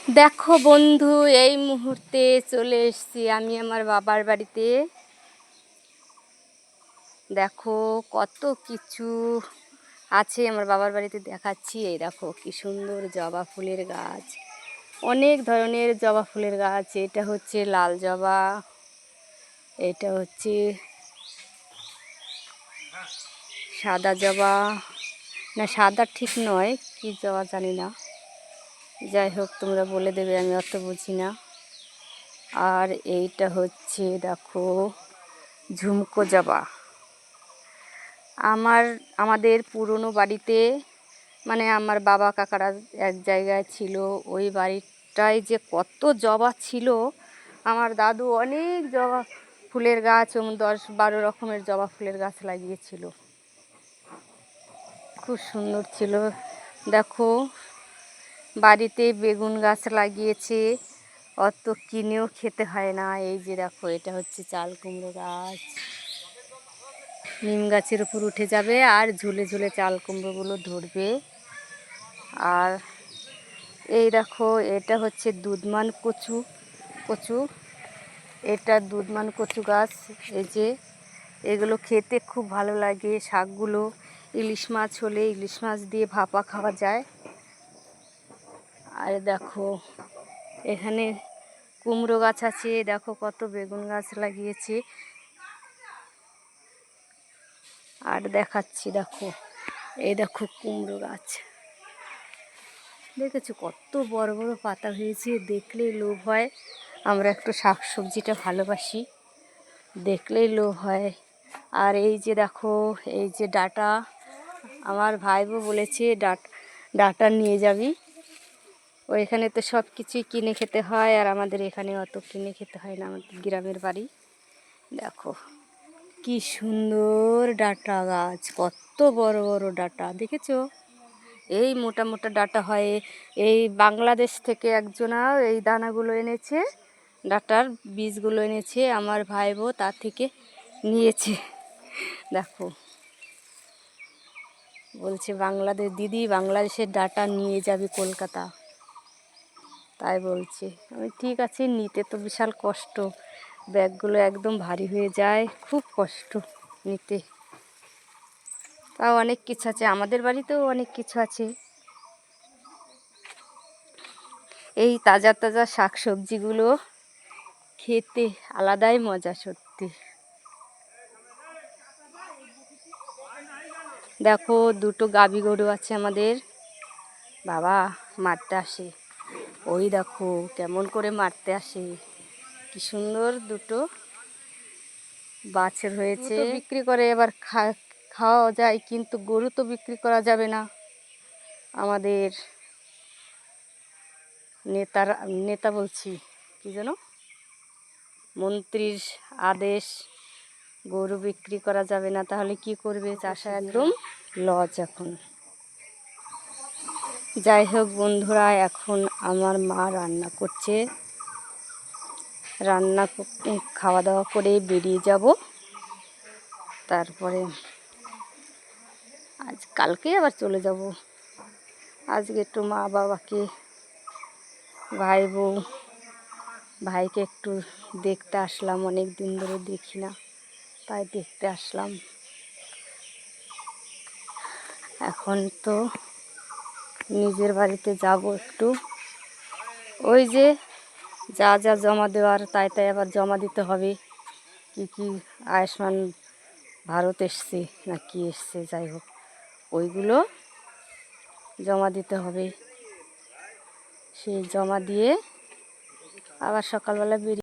দেখো বন্ধু, এই মুহূর্তে চলে এসেছি আমি আমার বাবার বাড়িতে। দেখো কত কিছু আছে আমার বাবার বাড়িতে, দেখাচ্ছি। এই দেখো কি সুন্দর জবা ফুলের গাছ, অনেক ধরনের জবা ফুলের গাছ। এটা হচ্ছে লাল জবা, এটা হচ্ছে সাদা জবা, না সাদা ঠিক নয়, কি জবা জানি না, যাই হোক তোমরা বলে দেবে, আমি অত বুঝি না। আর এইটা হচ্ছে দেখো ঝুমকো জবা। আমাদের পুরনো বাড়িতে, মানে আমার বাবা কাকারা এক জায়গায় ছিল, ওই বাড়িটায় যে কত জবা ছিল। আমার দাদু অনেক জবা ফুলের গাছ, 10-12 রকমের জবা ফুলের গাছ লাগিয়েছিল, খুব সুন্দর ছিল। দেখো বাড়িতে বেগুন গাছ লাগিয়েছে, অত কিনেও খেতে হয় না। এই যে দেখো এটা হচ্ছে চাল কুমড়ো গাছ, নিম গাছের উপর উঠে যাবে আর ঝুলে ঝুলে চাল কুমড়োগুলো ধরবে। আর এই দেখো এটা হচ্ছে দুধমান কচু, এটা দুধমান কচু গাছ। এই যে এগুলো খেতে খুব ভালো লাগে, শাকগুলো ইলিশ মাছ হলে ইলিশ মাছ দিয়ে ভাপা খাওয়া যায়। আর দেখো এখানে কুমড়ো গাছ আছে, দেখো কত বেগুন গাছ লাগিয়েছে। আর দেখাচ্ছি, দেখো এই দেখো কুমড়ো গাছ, দেখেছো কত বড় বড় পাতা হয়েছে, দেখলেই লোভ হয়। আমরা একটু শাক সবজিটা ভালোবাসি, দেখলেই লোভ হয়। আর এই যে দেখো এই যে ডাঁটা, আমার ভাইবো বলেছে ডাঁটা নিয়ে যাবি, ওইখানে তো সব কিছুই কিনে খেতে হয়, আর আমাদের এখানে অত কিনে খেতে হয় না, আমাদের গ্রামের বাড়ি। দেখো কি সুন্দর ডাঁটা গাছ, কত বড় বড় ডাঁটা, দেখেছো? এই মোটা মোটা ডাঁটা হয়। এই বাংলাদেশ থেকে একজনা এই দানাগুলো এনেছে, ডাঁটার বীজগুলো এনেছে, আমার ভাইবো তার থেকে নিয়েছে। দেখো বলছে দিদি বাংলাদেশের ডাঁটা নিয়ে যাবে কলকাতা, তাই বলছে। আমি ঠিক আছে, নিতে তো বিশাল কষ্ট, ব্যাগগুলো একদম ভারী হয়ে যায়, খুব কষ্ট নিতে। তাও অনেক কিছু আছে, আমাদের বাড়িতেও অনেক কিছু আছে। এই তাজা তাজা শাক সবজিগুলো খেতে আলাদাই মজা সত্যি। দেখো দুটো গাভী গরু আছে আমাদের, বাবা মারতে আসে, ওই দেখো কেমন করে মারতে আসে, কি সুন্দর দুটো বাছুর হয়েছে। বিক্রি করে এবার খাওয়া যায়, কিন্তু গরু তো বিক্রি করা যাবে না। আমাদের নেতা বলছি কি যেন, মন্ত্রীর আদেশ, গরু বিক্রি করা যাবে না, তাহলে কি করবে? চাষা একদম লস এখন। যাই হোক বন্ধুরা, এখন আমার মা রান্না করছে, খাওয়া দাওয়া করে বেরিয়ে যাব। তারপরে কালকে আবার চলে যাব। আজকে একটু মা বাবাকে, ভাইকে একটু দেখতে আসলাম, অনেক দিন ধরে দেখি না, তাই দেখতে আসলাম। এখন তো নিজের বাড়িতে যাব একটু, ওই যে যা যা জমা দেওয়ার তাই আবার জমা দিতে হবে। কি আয়ুষ্মান ভারত এসছে না কি এসছে, যাই হোক ওইগুলো জমা দিতে হবে। সেই জমা দিয়ে আবার সকালবেলা বেরিয়ে